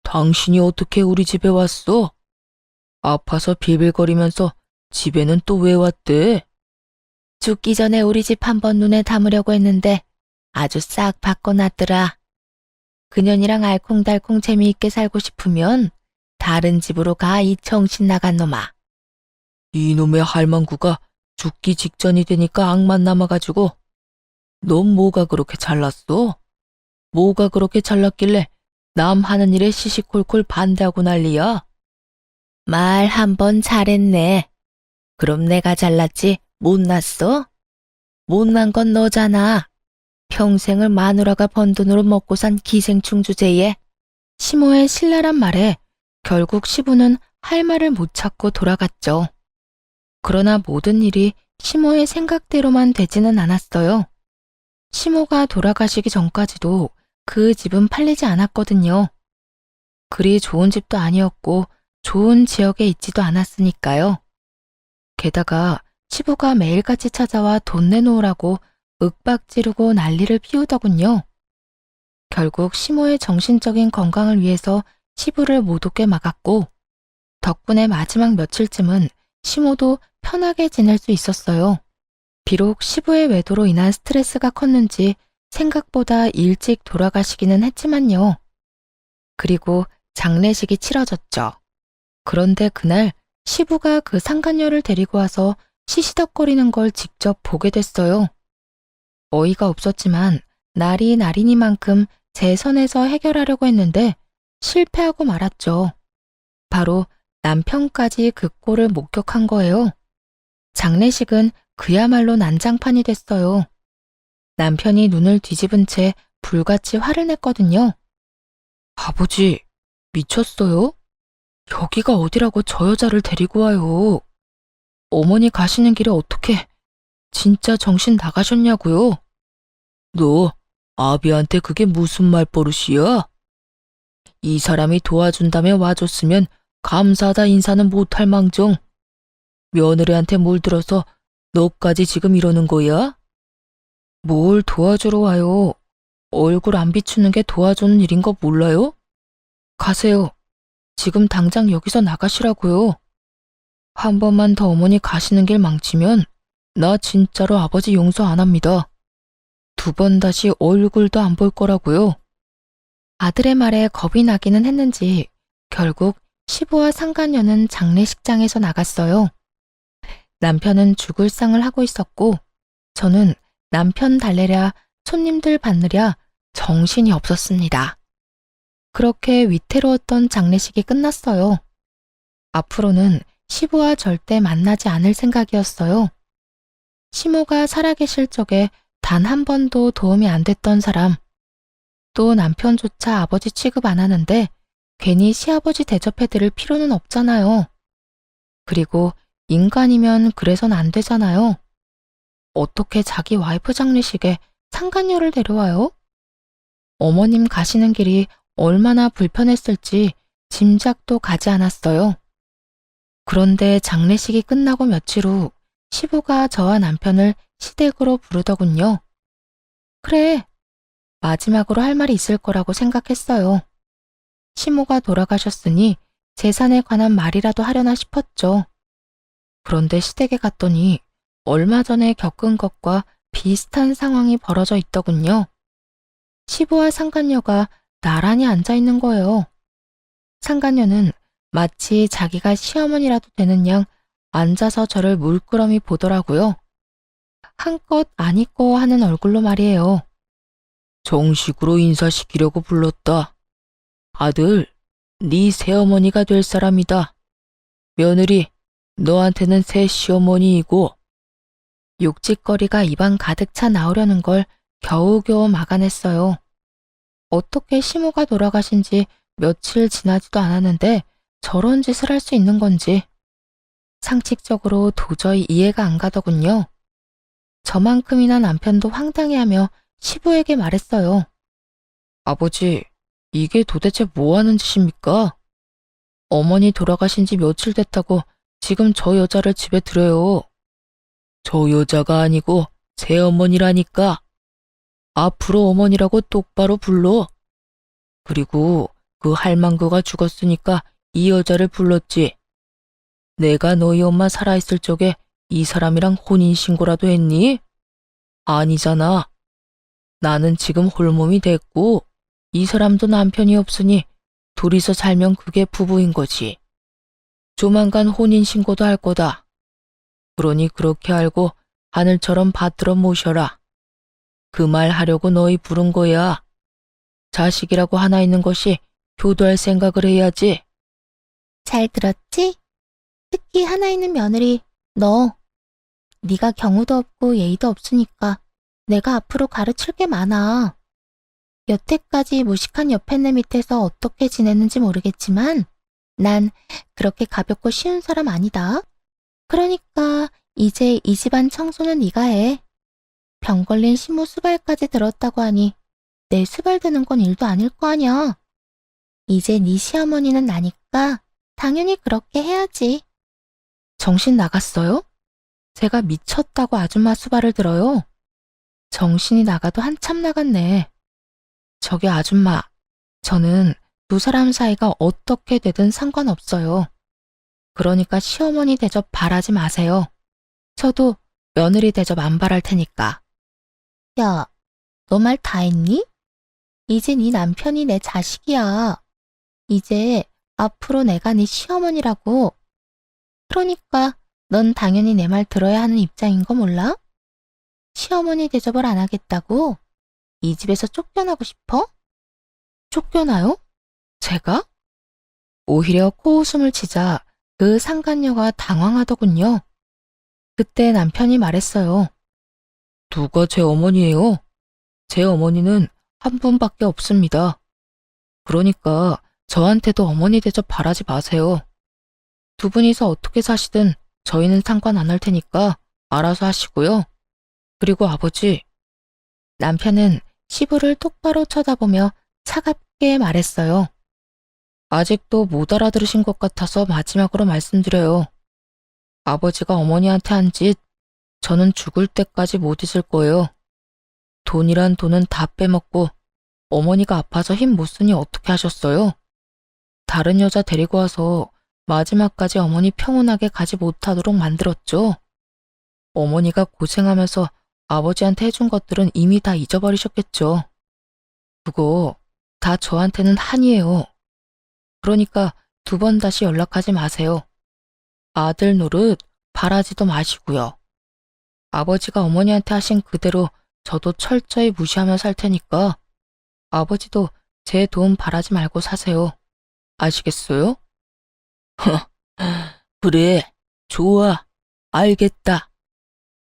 당신이 어떻게 우리 집에 왔어? 아파서 빌빌거리면서 집에는 또 왜 왔대? 죽기 전에 우리 집 한번 눈에 담으려고 했는데 아주 싹 바꿔놨더라. 그년이랑 알콩달콩 재미있게 살고 싶으면 다른 집으로 가, 이 정신 나간 놈아. 이놈의 할망구가 죽기 직전이 되니까 악만 남아가지고. 넌 뭐가 그렇게 잘났어? 뭐가 그렇게 잘났길래 남 하는 일에 시시콜콜 반대하고 난리야? 말 한 번 잘했네. 그럼 내가 잘났지 못났어? 못난 건 너잖아. 평생을 마누라가 번 돈으로 먹고 산 기생충 주제에. 시모의 신랄한 말에 결국 시부는 할 말을 못 찾고 돌아갔죠. 그러나 모든 일이 시모의 생각대로만 되지는 않았어요. 시모가 돌아가시기 전까지도 그 집은 팔리지 않았거든요. 그리 좋은 집도 아니었고 좋은 지역에 있지도 않았으니까요. 게다가 시부가 매일같이 찾아와 돈 내놓으라고 윽박 지르고 난리를 피우더군요. 결국 시모의 정신적인 건강을 위해서 시부를 못 오게 막았고, 덕분에 마지막 며칠쯤은 시모도 편하게 지낼 수 있었어요. 비록 시부의 외도로 인한 스트레스가 컸는지 생각보다 일찍 돌아가시기는 했지만요. 그리고 장례식이 치러졌죠. 그런데 그날 시부가 그 상간녀를 데리고 와서 시시덕거리는 걸 직접 보게 됐어요. 어이가 없었지만 날이 날이니만큼 제 선에서 해결하려고 했는데 실패하고 말았죠. 바로 남편까지 그 꼴을 목격한 거예요. 장례식은 그야말로 난장판이 됐어요. 남편이 눈을 뒤집은 채 불같이 화를 냈거든요. 아버지, 미쳤어요? 여기가 어디라고 저 여자를 데리고 와요. 어머니 가시는 길에 어떻게 진짜 정신 나가셨냐고요? 너 아비한테 그게 무슨 말버릇이야? 이 사람이 도와준다며 와줬으면 감사하다 인사는 못할 망정. 며느리한테 물들어서 너까지 지금 이러는 거야? 뭘 도와주러 와요? 얼굴 안 비추는 게 도와주는 일인 거 몰라요? 가세요. 지금 당장 여기서 나가시라고요. 한 번만 더 어머니 가시는 길 망치면 나 진짜로 아버지 용서 안 합니다. 두 번 다시 얼굴도 안 볼 거라고요. 아들의 말에 겁이 나기는 했는지 결국 시부와 상간녀는 장례식장에서 나갔어요. 남편은 죽을 상을 하고 있었고 저는 남편 달래랴 손님들 받느랴 정신이 없었습니다. 그렇게 위태로웠던 장례식이 끝났어요. 앞으로는 시부와 절대 만나지 않을 생각이었어요. 시모가 살아계실 적에 단 한 번도 도움이 안 됐던 사람, 또 남편조차 아버지 취급 안 하는데 괜히 시아버지 대접해드릴 필요는 없잖아요. 그리고 인간이면 그래선 안 되잖아요. 어떻게 자기 와이프 장례식에 상간녀를 데려와요? 어머님 가시는 길이 얼마나 불편했을지 짐작도 가지 않았어요. 그런데 장례식이 끝나고 며칠 후 시부가 저와 남편을 시댁으로 부르더군요. 그래, 마지막으로 할 말이 있을 거라고 생각했어요. 시모가 돌아가셨으니 재산에 관한 말이라도 하려나 싶었죠. 그런데 시댁에 갔더니 얼마 전에 겪은 것과 비슷한 상황이 벌어져 있더군요. 시부와 상간녀가 나란히 앉아 있는 거예요. 상간녀는 마치 자기가 시어머니라도 되는 양 앉아서 저를 물끄러미 보더라고요. 한껏 아니꺼워하는 얼굴로 말이에요. 정식으로 인사시키려고 불렀다. 아들, 네 새어머니가 될 사람이다. 며느리, 너한테는 새 시어머니이고. 욕짓거리가 입안 가득 차 나오려는 걸 겨우겨우 막아냈어요. 어떻게 시모가 돌아가신 지 며칠 지나지도 않았는데 저런 짓을 할 수 있는 건지 상식적으로 도저히 이해가 안 가더군요. 저만큼이나 남편도 황당해하며 시부에게 말했어요. 아버지, 이게 도대체 뭐 하는 짓입니까? 어머니 돌아가신 지 며칠 됐다고 지금 저 여자를 집에 들여요. 저 여자가 아니고 제 어머니라니까. 앞으로 어머니라고 똑바로 불러. 그리고 그 할망구가 죽었으니까 이 여자를 불렀지. 내가 너희 엄마 살아있을 적에 이 사람이랑 혼인신고라도 했니? 아니잖아. 나는 지금 홀몸이 됐고 이 사람도 남편이 없으니 둘이서 살면 그게 부부인 거지. 조만간 혼인신고도 할 거다. 그러니 그렇게 알고 하늘처럼 받들어 모셔라. 그 말 하려고 너희 부른 거야. 자식이라고 하나 있는 것이 효도할 생각을 해야지. 잘 들었지? 특히 하나 있는 며느리, 너. 네가 경우도 없고 예의도 없으니까 내가 앞으로 가르칠 게 많아. 여태까지 무식한 옆에내 밑에서 어떻게 지냈는지 모르겠지만 난 그렇게 가볍고 쉬운 사람 아니다. 그러니까 이제 이 집안 청소는 네가 해. 병 걸린 시모 수발까지 들었다고 하니 내 수발 드는 건 일도 아닐 거 아냐. 이제 네 시어머니는 나니까 당연히 그렇게 해야지. 정신 나갔어요? 제가 미쳤다고 아줌마 수발을 들어요. 정신이 나가도 한참 나갔네. 저기 아줌마, 저는 두 사람 사이가 어떻게 되든 상관없어요. 그러니까 시어머니 대접 바라지 마세요. 저도 며느리 대접 안 바랄 테니까. 야, 너 말 다 했니? 이제 네 남편이 내 자식이야. 이제 앞으로 내가 네 시어머니라고. 그러니까 넌 당연히 내 말 들어야 하는 입장인 거 몰라? 시어머니 대접을 안 하겠다고? 이 집에서 쫓겨나고 싶어? 쫓겨나요? 제가? 오히려 코웃음을 치자 그 상간녀가 당황하더군요. 그때 남편이 말했어요. 누가 제 어머니예요? 제 어머니는 한 분밖에 없습니다. 그러니까 저한테도 어머니 대접 바라지 마세요. 두 분이서 어떻게 사시든 저희는 상관 안 할 테니까 알아서 하시고요. 그리고 아버지, 남편은 시부를 똑바로 쳐다보며 차갑게 말했어요. 아직도 못 알아들으신 것 같아서 마지막으로 말씀드려요. 아버지가 어머니한테 한 짓, 저는 죽을 때까지 못 잊을 거예요. 돈이란 돈은 다 빼먹고 어머니가 아파서 힘 못 쓰니 어떻게 하셨어요? 다른 여자 데리고 와서 마지막까지 어머니 평온하게 가지 못하도록 만들었죠. 어머니가 고생하면서 아버지한테 해준 것들은 이미 다 잊어버리셨겠죠. 그거 다 저한테는 한이에요. 그러니까 두 번 다시 연락하지 마세요. 아들 노릇 바라지도 마시고요. 아버지가 어머니한테 하신 그대로 저도 철저히 무시하며 살 테니까 아버지도 제 도움 바라지 말고 사세요. 아시겠어요? 그래, 좋아, 알겠다.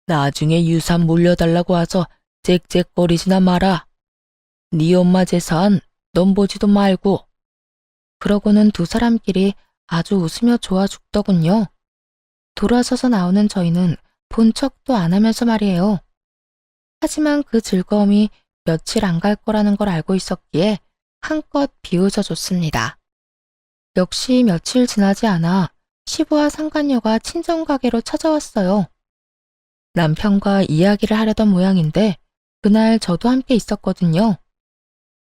나중에 유산 물려달라고 와서 짹짹거리지나 마라. 네 엄마 재산 넌 보지도 말고. 그러고는 두 사람끼리 아주 웃으며 좋아 죽더군요. 돌아서서 나오는 저희는 본 척도 안 하면서 말이에요. 하지만 그 즐거움이 며칠 안 갈 거라는 걸 알고 있었기에 한껏 비웃어 줬습니다. 역시 며칠 지나지 않아 시부와 상간녀가 친정가게로 찾아왔어요. 남편과 이야기를 하려던 모양인데 그날 저도 함께 있었거든요.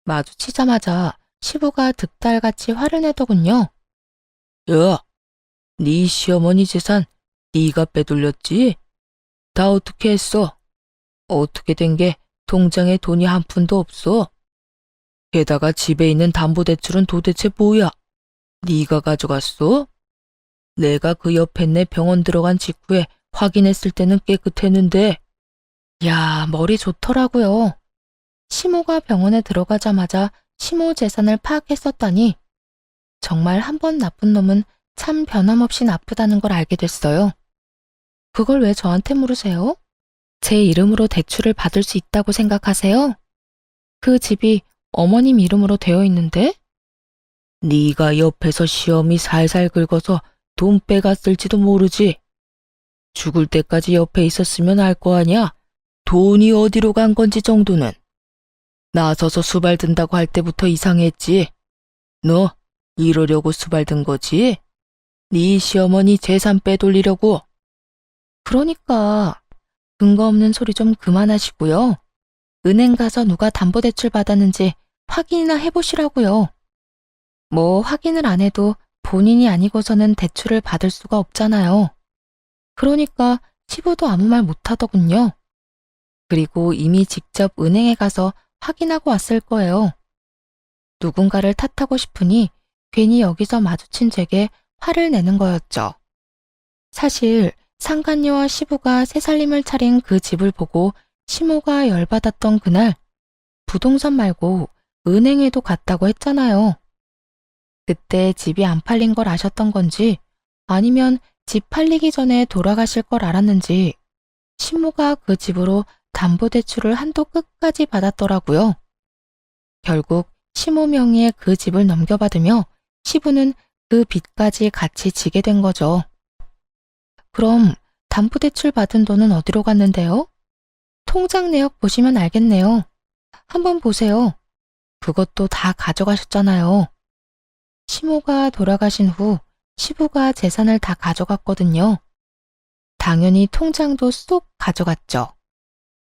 마주치자마자 시부가 득달같이 화를 내더군요. 야, 네 시어머니 재산 네가 빼돌렸지? 다 어떻게 했어? 어떻게 된 게 통장에 돈이 한 푼도 없어? 게다가 집에 있는 담보대출은 도대체 뭐야? 네가 가져갔어? 내가 그 옆에 내 병원 들어간 직후에 확인했을 때는 깨끗했는데. 야, 머리 좋더라고요. 시모가 병원에 들어가자마자 시모 재산을 파악했었다니. 정말 한 번 나쁜 놈은 참 변함없이 나쁘다는 걸 알게 됐어요. 그걸 왜 저한테 물으세요? 제 이름으로 대출을 받을 수 있다고 생각하세요? 그 집이 어머님 이름으로 되어 있는데? 네가 옆에서 시험이 살살 긁어서 돈 빼갔을지도 모르지. 죽을 때까지 옆에 있었으면 알 거 아냐? 돈이 어디로 간 건지 정도는. 나서서 수발든다고 할 때부터 이상했지. 너 이러려고 수발든 거지? 네 시어머니 재산 빼돌리려고. 그러니까 근거 없는 소리 좀 그만하시고요. 은행 가서 누가 담보대출 받았는지 확인이나 해보시라고요. 뭐 확인을 안 해도 본인이 아니고서는 대출을 받을 수가 없잖아요. 그러니까 시부도 아무 말 못하더군요. 그리고 이미 직접 은행에 가서 확인하고 왔을 거예요. 누군가를 탓하고 싶으니 괜히 여기서 마주친 제게 화를 내는 거였죠. 사실 상간녀와 시부가 새살림을 차린 그 집을 보고 시모가 열받았던 그날, 부동산 말고 은행에도 갔다고 했잖아요. 그때 집이 안 팔린 걸 아셨던 건지 아니면 집 팔리기 전에 돌아가실 걸 알았는지 시모가 그 집으로 담보대출을 한도 끝까지 받았더라고요. 결국 시모 명의의 그 집을 넘겨받으며 시부는 그 빚까지 같이 지게 된 거죠. 그럼 담보대출 받은 돈은 어디로 갔는데요? 통장 내역 보시면 알겠네요. 한번 보세요. 그것도 다 가져가셨잖아요. 시모가 돌아가신 후 시부가 재산을 다 가져갔거든요. 당연히 통장도 쏙 가져갔죠.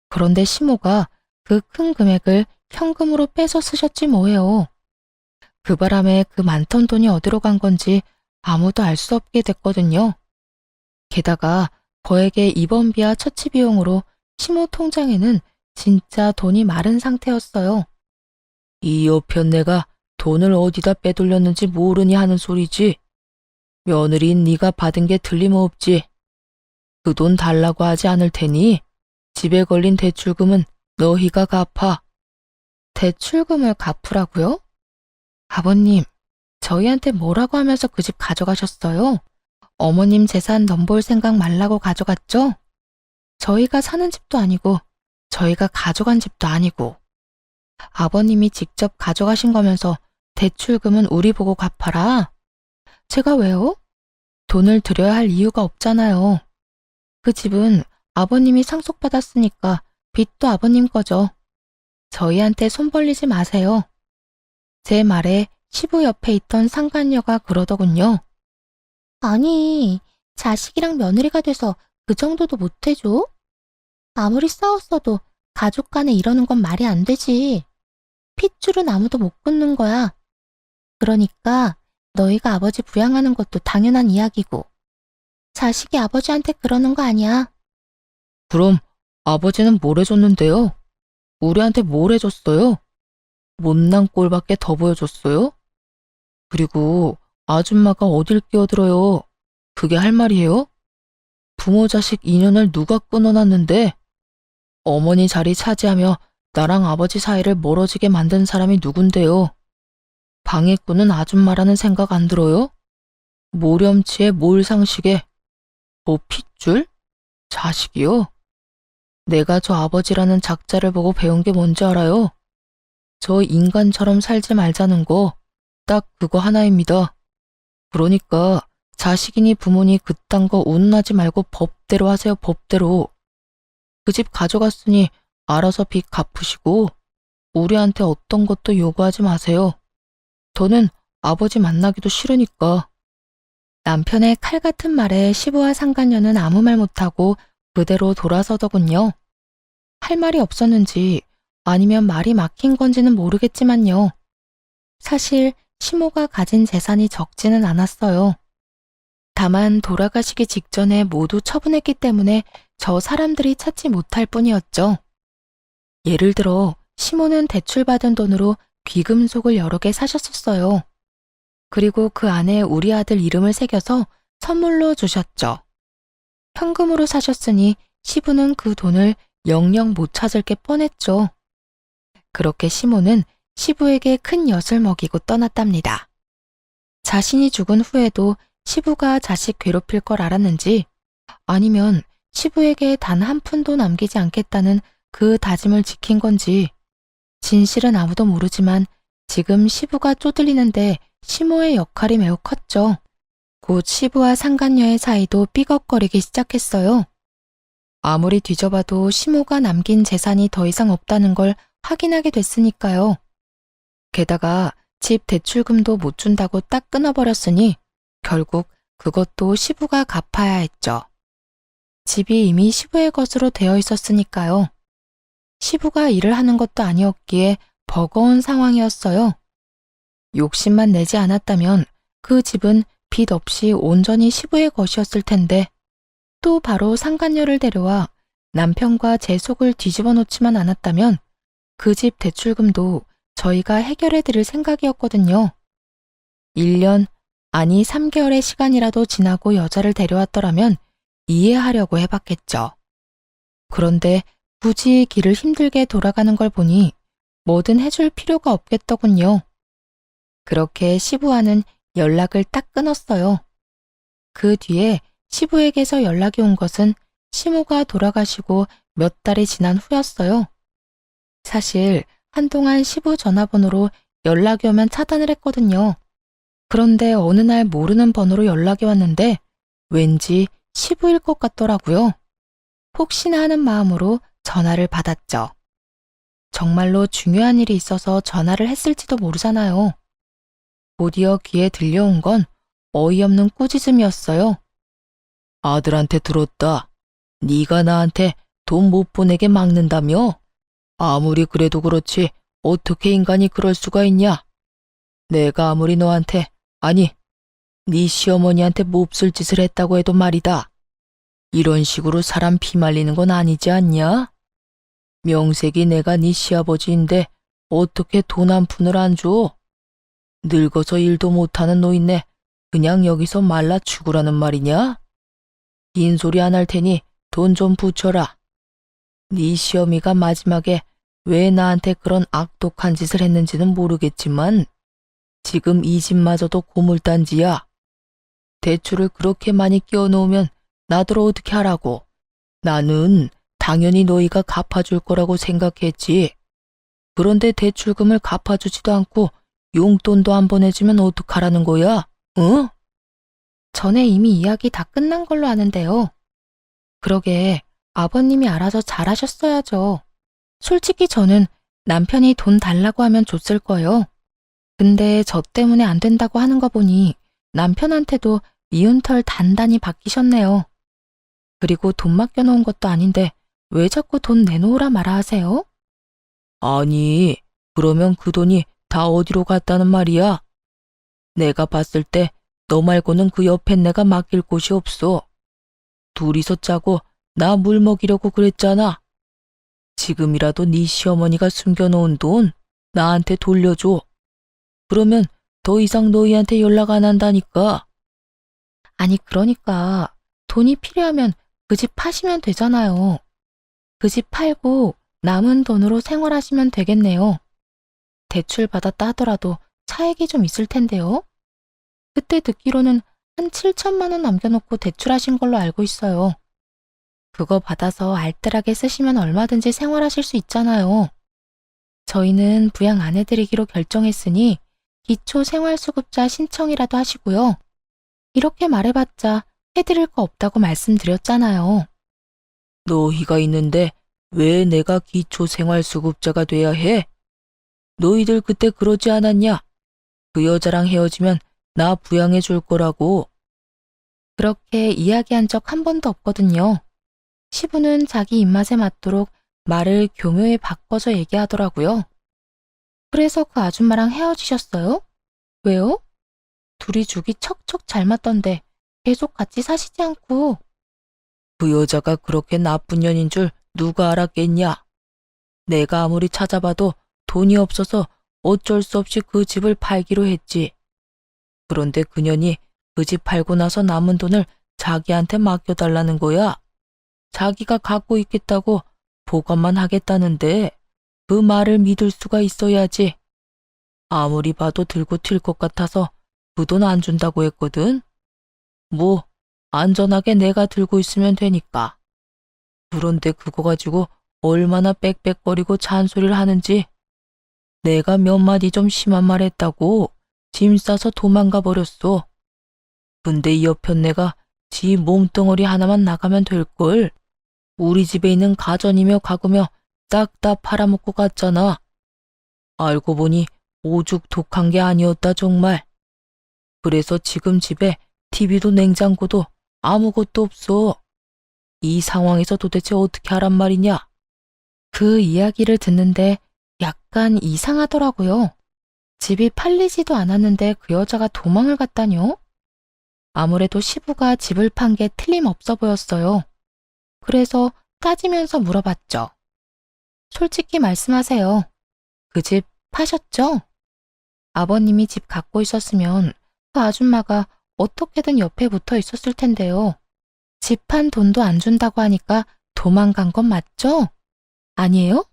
그런데 시모가 그 큰 금액을 현금으로 빼서 쓰셨지 뭐예요. 그 바람에 그 많던 돈이 어디로 간 건지 아무도 알 수 없게 됐거든요. 게다가 거액의 입원비와 처치 비용으로 시모 통장에는 진짜 돈이 마른 상태였어요. 이 여편네가 돈을 어디다 빼돌렸는지 모르니 하는 소리지. 며느리인 네가 받은 게 틀림없지. 그 돈 달라고 하지 않을 테니 집에 걸린 대출금은 너희가 갚아. 대출금을 갚으라고요? 아버님, 저희한테 뭐라고 하면서 그 집 가져가셨어요? 어머님 재산 넘볼 생각 말라고 가져갔죠? 저희가 사는 집도 아니고 저희가 가져간 집도 아니고 아버님이 직접 가져가신 거면서 대출금은 우리 보고 갚아라. 제가 왜요? 돈을 드려야 할 이유가 없잖아요. 그 집은 아버님이 상속받았으니까 빚도 아버님 거죠. 저희한테 손 벌리지 마세요. 제 말에 시부 옆에 있던 상간녀가 그러더군요. 아니, 자식이랑 며느리가 돼서 그 정도도 못해줘? 아무리 싸웠어도 가족 간에 이러는 건 말이 안 되지. 핏줄은 아무도 못 끊는 거야. 그러니까 너희가 아버지 부양하는 것도 당연한 이야기고 자식이 아버지한테 그러는 거 아니야. 그럼 아버지는 뭘 해줬는데요? 우리한테 뭘 해줬어요? 못난 꼴밖에 더 보여줬어요? 그리고 아줌마가 어딜 끼어들어요? 그게 할 말이에요? 부모 자식 인연을 누가 끊어놨는데? 어머니 자리 차지하며 나랑 아버지 사이를 멀어지게 만든 사람이 누군데요? 방해꾼은 아줌마라는 생각 안 들어요? 모렴치에 몰상식에 뭐 핏줄? 자식이요? 내가 저 아버지라는 작자를 보고 배운 게 뭔지 알아요? 저 인간처럼 살지 말자는 거 딱 그거 하나입니다. 그러니까 자식이니 부모니 그딴 거 운운하지 말고 법대로 하세요, 법대로. 그 집 가져갔으니 알아서 빚 갚으시고 우리한테 어떤 것도 요구하지 마세요. 저는 아버지 만나기도 싫으니까. 남편의 칼 같은 말에 시부와 상간녀는 아무 말 못하고 그대로 돌아서더군요. 할 말이 없었는지 아니면 말이 막힌 건지는 모르겠지만요. 사실 시모가 가진 재산이 적지는 않았어요. 다만 돌아가시기 직전에 모두 처분했기 때문에 저 사람들이 찾지 못할 뿐이었죠. 예를 들어 시모는 대출받은 돈으로 귀금속을 여러 개 사셨었어요. 그리고 그 안에 우리 아들 이름을 새겨서 선물로 주셨죠. 현금으로 사셨으니 시부는 그 돈을 영영 못 찾을 게 뻔했죠. 그렇게 시모는 시부에게 큰 엿을 먹이고 떠났답니다. 자신이 죽은 후에도 시부가 자식 괴롭힐 걸 알았는지 아니면 시부에게 단 한 푼도 남기지 않겠다는 그 다짐을 지킨 건지 진실은 아무도 모르지만 지금 시부가 쪼들리는데 시모의 역할이 매우 컸죠. 곧 시부와 상간녀의 사이도 삐걱거리기 시작했어요. 아무리 뒤져봐도 시모가 남긴 재산이 더 이상 없다는 걸 확인하게 됐으니까요. 게다가 집 대출금도 못 준다고 딱 끊어버렸으니 결국 그것도 시부가 갚아야 했죠. 집이 이미 시부의 것으로 되어 있었으니까요. 시부가 일을 하는 것도 아니었기에 버거운 상황이었어요. 욕심만 내지 않았다면 그 집은 빚 없이 온전히 시부의 것이었을 텐데 또 바로 상간녀를 데려와 남편과 제 속을 뒤집어 놓지만 않았다면 그 집 대출금도 저희가 해결해 드릴 생각이었거든요. 1년, 아니 3개월의 시간이라도 지나고 여자를 데려왔더라면 이해하려고 해봤겠죠. 그런데 굳이 길을 힘들게 돌아가는 걸 보니 뭐든 해줄 필요가 없겠더군요. 그렇게 시부와는 연락을 딱 끊었어요. 그 뒤에 시부에게서 연락이 온 것은 시모가 돌아가시고 몇 달이 지난 후였어요. 사실 한동안 시부 전화번호로 연락이 오면 차단을 했거든요. 그런데 어느 날 모르는 번호로 연락이 왔는데 왠지 시부일 것 같더라고요. 혹시나 하는 마음으로 전화를 받았죠. 정말로 중요한 일이 있어서 전화를 했을지도 모르잖아요. 곧이어 귀에 들려온 건 어이없는 꾸짖음이었어요. 아들한테 들었다. 네가 나한테 돈 못 보내게 막는다며? 아무리 그래도 그렇지 어떻게 인간이 그럴 수가 있냐? 내가 아무리 너한테, 아니, 네 시어머니한테 몹쓸 짓을 했다고 해도 말이다. 이런 식으로 사람 피말리는 건 아니지 않냐? 명색이 내가 네 시아버지인데 어떻게 돈 한 푼을 안 줘? 늙어서 일도 못하는 노인네 그냥 여기서 말라 죽으라는 말이냐? 긴 소리 안 할 테니 돈 좀 붙여라. 네 시어미가 마지막에 왜 나한테 그런 악독한 짓을 했는지는 모르겠지만 지금 이 집마저도 고물단지야. 대출을 그렇게 많이 끼워놓으면 나더러 어떻게 하라고. 나는 당연히 너희가 갚아줄 거라고 생각했지. 그런데 대출금을 갚아주지도 않고 용돈도 안 보내주면 어떡하라는 거야? 응? 전에 이미 이야기 다 끝난 걸로 아는데요. 그러게 아버님이 알아서 잘하셨어야죠. 솔직히 저는 남편이 돈 달라고 하면 줬을 거예요. 근데 저 때문에 안 된다고 하는 거 보니 남편한테도 미운 털 단단히 박히셨네요. 그리고 돈 맡겨놓은 것도 아닌데 왜 자꾸 돈 내놓으라 말아 하세요? 아니, 그러면 그 돈이 다 어디로 갔다는 말이야? 내가 봤을 때 너 말고는 그 옆엔 내가 맡길 곳이 없어. 둘이서 짜고 나 물 먹이려고 그랬잖아. 지금이라도 네 시어머니가 숨겨놓은 돈 나한테 돌려줘. 그러면 더 이상 너희한테 연락 안 한다니까. 아니 그러니까 돈이 필요하면 그 집 파시면 되잖아요. 그 집 팔고 남은 돈으로 생활하시면 되겠네요. 대출 받았다 하더라도 차액이 좀 있을 텐데요. 그때 듣기로는 한 7천만 원 남겨놓고 대출하신 걸로 알고 있어요. 그거 받아서 알뜰하게 쓰시면 얼마든지 생활하실 수 있잖아요. 저희는 부양 안 해드리기로 결정했으니 기초생활수급자 신청이라도 하시고요. 이렇게 말해봤자 해드릴 거 없다고 말씀드렸잖아요. 너희가 있는데 왜 내가 기초생활수급자가 돼야 해? 너희들 그때 그러지 않았냐? 그 여자랑 헤어지면 나 부양해 줄 거라고. 그렇게 이야기한 적 한 번도 없거든요. 시부는 자기 입맛에 맞도록 말을 교묘히 바꿔서 얘기하더라고요. 그래서 그 아줌마랑 헤어지셨어요? 왜요? 둘이 죽이 척척 잘 맞던데 계속 같이 사시지 않고. 그 여자가 그렇게 나쁜 년인 줄 누가 알았겠냐? 내가 아무리 찾아봐도 돈이 없어서 어쩔 수 없이 그 집을 팔기로 했지. 그런데 그년이 그 집 팔고 나서 남은 돈을 자기한테 맡겨달라는 거야. 자기가 갖고 있겠다고 보관만 하겠다는데 그 말을 믿을 수가 있어야지. 아무리 봐도 들고 튈 것 같아서 그 돈 안 준다고 했거든. 뭐 안전하게 내가 들고 있으면 되니까. 그런데 그거 가지고 얼마나 빽빽거리고 잔소리를 하는지. 내가 몇 마디 좀 심한 말 했다고 짐 싸서 도망가 버렸어. 근데 이 여편네가 지 몸뚱어리 하나만 나가면 될걸. 우리 집에 있는 가전이며 가구며 싹 다 팔아먹고 갔잖아. 알고 보니 오죽 독한 게 아니었다 정말. 그래서 지금 집에 TV도 냉장고도 아무것도 없어. 이 상황에서 도대체 어떻게 하란 말이냐? 그 이야기를 듣는데 약간 이상하더라고요. 집이 팔리지도 않았는데 그 여자가 도망을 갔다뇨? 아무래도 시부가 집을 판 게 틀림없어 보였어요. 그래서 따지면서 물어봤죠. 솔직히 말씀하세요. 그 집 파셨죠? 아버님이 집 갖고 있었으면 그 아줌마가 어떻게든 옆에 붙어 있었을 텐데요. 집 판 돈도 안 준다고 하니까 도망간 건 맞죠? 아니에요?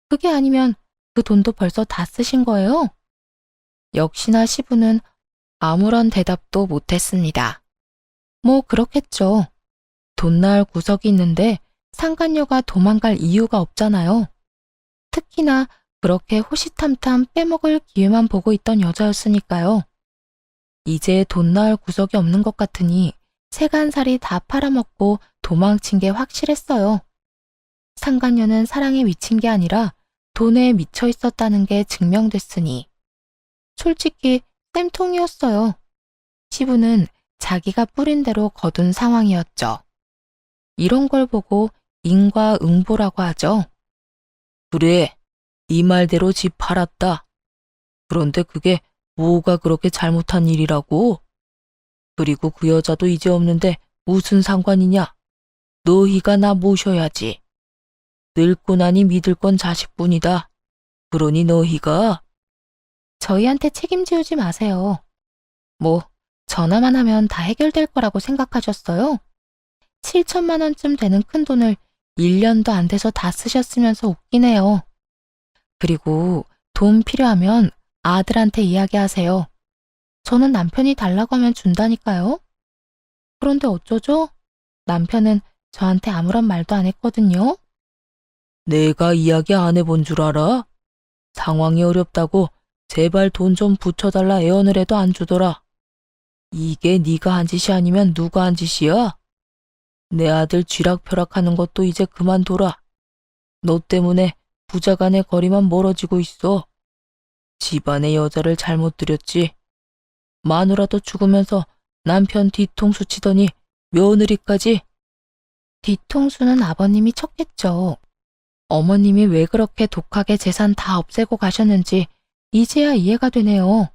그게 아니면 그 돈도 벌써 다 쓰신 거예요? 역시나 시부는 아무런 대답도 못했습니다. 뭐 그렇겠죠. 돈 나을 구석이 있는데 상간녀가 도망갈 이유가 없잖아요. 특히나 그렇게 호시탐탐 빼먹을 기회만 보고 있던 여자였으니까요. 이제 돈 나을 구석이 없는 것 같으니 세간살이 다 팔아먹고 도망친 게 확실했어요. 상간녀는 사랑에 미친 게 아니라 돈에 미쳐 있었다는 게 증명됐으니. 솔직히 쌤통이었어요. 시부는 자기가 뿌린 대로 거둔 상황이었죠. 이런 걸 보고 인과응보라고 하죠. 그래, 네 말대로 집 팔았다. 그런데 그게 뭐가 그렇게 잘못한 일이라고? 그리고 그 여자도 이제 없는데 무슨 상관이냐? 너희가 나 모셔야지. 늙고 나니 믿을 건 자식뿐이다. 그러니 너희가. 저희한테 책임지우지 마세요. 뭐 전화만 하면 다 해결될 거라고 생각하셨어요? 7천만 원쯤 되는 큰 돈을 1년도 안 돼서 다 쓰셨으면서 웃기네요. 그리고 돈 필요하면 아들한테 이야기하세요. 저는 남편이 달라고 하면 준다니까요. 그런데 어쩌죠? 남편은 저한테 아무런 말도 안 했거든요. 내가 이야기 안 해본 줄 알아? 상황이 어렵다고 제발 돈 좀 붙여달라 애원을 해도 안 주더라. 이게 네가 한 짓이 아니면 누가 한 짓이야? 내 아들 쥐락펴락하는 것도 이제 그만둬라. 너 때문에 부자 간의 거리만 멀어지고 있어. 집안의 여자를 잘못 들였지. 마누라도 죽으면서 남편 뒤통수 치더니 며느리까지. 뒤통수는 아버님이 쳤겠죠. 어머님이 왜 그렇게 독하게 재산 다 없애고 가셨는지 이제야 이해가 되네요.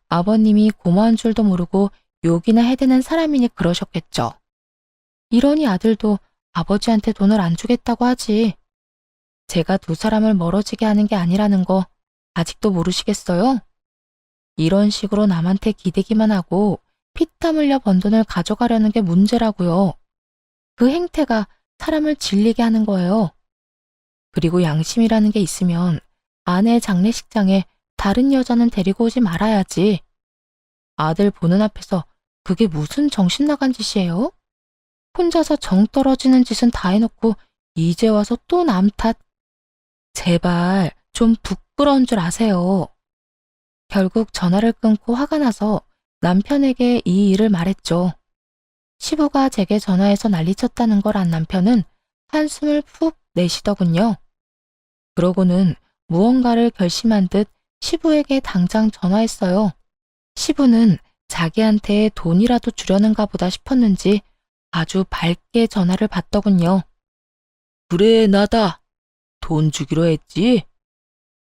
아버님이 고마운 줄도 모르고 욕이나 해대는 사람이니 그러셨겠죠. 이러니 아들도 아버지한테 돈을 안 주겠다고 하지. 제가 두 사람을 멀어지게 하는 게 아니라는 거 아직도 모르시겠어요? 이런 식으로 남한테 기대기만 하고 피땀 흘려 번 돈을 가져가려는 게 문제라고요. 그 행태가 사람을 질리게 하는 거예요. 그리고 양심이라는 게 있으면 아내 장례식장에 다른 여자는 데리고 오지 말아야지. 아들 보는 앞에서 그게 무슨 정신 나간 짓이에요? 혼자서 정 떨어지는 짓은 다 해놓고 이제 와서 또 남 탓. 제발 좀 부끄러운 줄 아세요. 결국 전화를 끊고 화가 나서 남편에게 이 일을 말했죠. 시부가 제게 전화해서 난리쳤다는 걸 안 남편은 한숨을 푹 내쉬더군요. 그러고는 무언가를 결심한 듯 시부에게 당장 전화했어요. 시부는 자기한테 돈이라도 주려는가 보다 싶었는지 아주 밝게 전화를 받더군요. 그래, 나다. 돈 주기로 했지?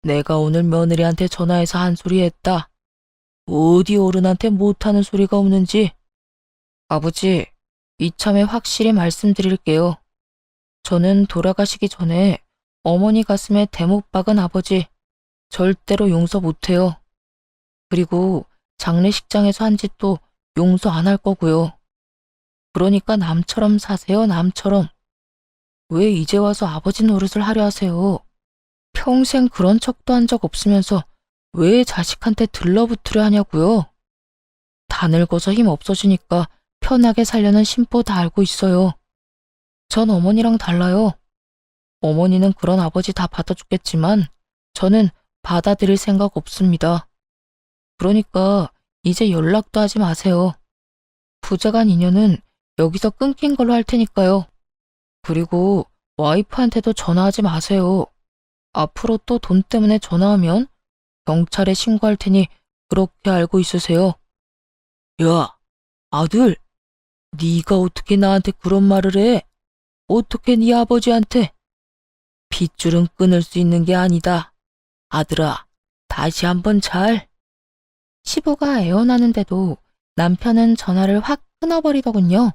내가 오늘 며느리한테 전화해서 한 소리 했다. 어디 어른한테 못하는 소리가 없는지. 아버지, 이참에 확실히 말씀드릴게요. 저는 돌아가시기 전에 어머니 가슴에 대못 박은 아버지 절대로 용서 못해요. 그리고 장례식장에서 한 짓도 용서 안 할 거고요. 그러니까 남처럼 사세요, 남처럼. 왜 이제 와서 아버지 노릇을 하려 하세요? 평생 그런 척도 한 적 없으면서 왜 자식한테 들러붙으려 하냐고요? 다 늙어서 힘 없어지니까 편하게 살려는 심보 다 알고 있어요. 전 어머니랑 달라요. 어머니는 그런 아버지 다 받아줬겠지만 저는 받아들일 생각 없습니다. 그러니까 이제 연락도 하지 마세요. 부자간 인연은 여기서 끊긴 걸로 할 테니까요. 그리고 와이프한테도 전화하지 마세요. 앞으로 또 돈 때문에 전화하면 경찰에 신고할 테니 그렇게 알고 있으세요. 야, 아들, 네가 어떻게 나한테 그런 말을 해? 어떻게 네 아버지한테? 핏줄은 끊을 수 있는 게 아니다. 아들아, 다시 한번 잘. 시부가 애원하는데도 남편은 전화를 확 끊어버리더군요.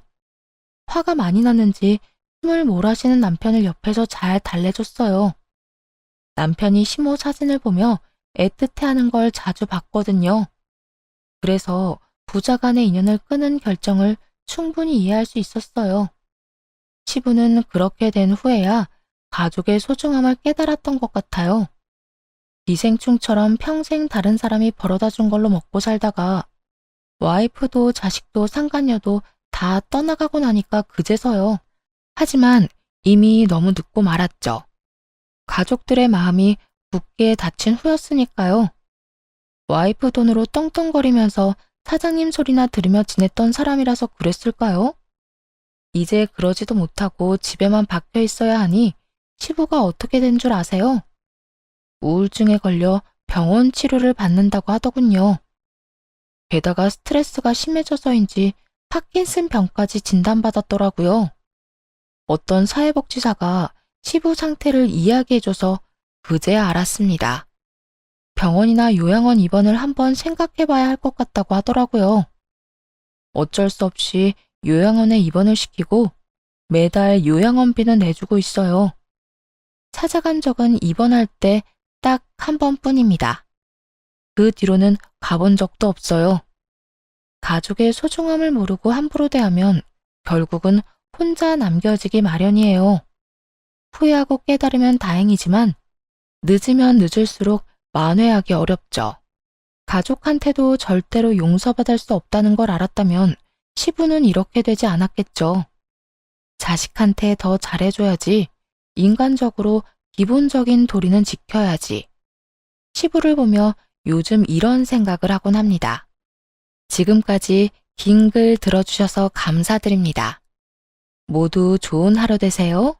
화가 많이 났는지 숨을 몰아쉬는 남편을 옆에서 잘 달래줬어요. 남편이 시모 사진을 보며 애틋해하는 걸 자주 봤거든요. 그래서 부자 간의 인연을 끊은 결정을 충분히 이해할 수 있었어요. 시부는 그렇게 된 후에야 가족의 소중함을 깨달았던 것 같아요. 기생충처럼 평생 다른 사람이 벌어다 준 걸로 먹고 살다가 와이프도 자식도 상간녀도 다 떠나가고 나니까 그제서요. 하지만 이미 너무 늦고 말았죠. 가족들의 마음이 굳게 닫힌 후였으니까요. 와이프 돈으로 떵떵거리면서 사장님 소리나 들으며 지냈던 사람이라서 그랬을까요? 이제 그러지도 못하고 집에만 박혀 있어야 하니 시부가 어떻게 된 줄 아세요? 우울증에 걸려 병원 치료를 받는다고 하더군요. 게다가 스트레스가 심해져서인지 파킨슨 병까지 진단받았더라고요. 어떤 사회복지사가 시부 상태를 이야기해줘서 그제야 알았습니다. 병원이나 요양원 입원을 한번 생각해봐야 할 것 같다고 하더라고요. 어쩔 수 없이 요양원에 입원을 시키고 매달 요양원비는 내주고 있어요. 찾아간 적은 입원할 때 딱 한 번뿐입니다. 그 뒤로는 가본 적도 없어요. 가족의 소중함을 모르고 함부로 대하면 결국은 혼자 남겨지기 마련이에요. 후회하고 깨달으면 다행이지만 늦으면 늦을수록 만회하기 어렵죠. 가족한테도 절대로 용서받을 수 없다는 걸 알았다면 시부는 이렇게 되지 않았겠죠. 자식한테 더 잘해줘야지. 인간적으로 기본적인 도리는 지켜야지. 시부를 보며 요즘 이런 생각을 하곤 합니다. 지금까지 긴 글 들어주셔서 감사드립니다. 모두 좋은 하루 되세요.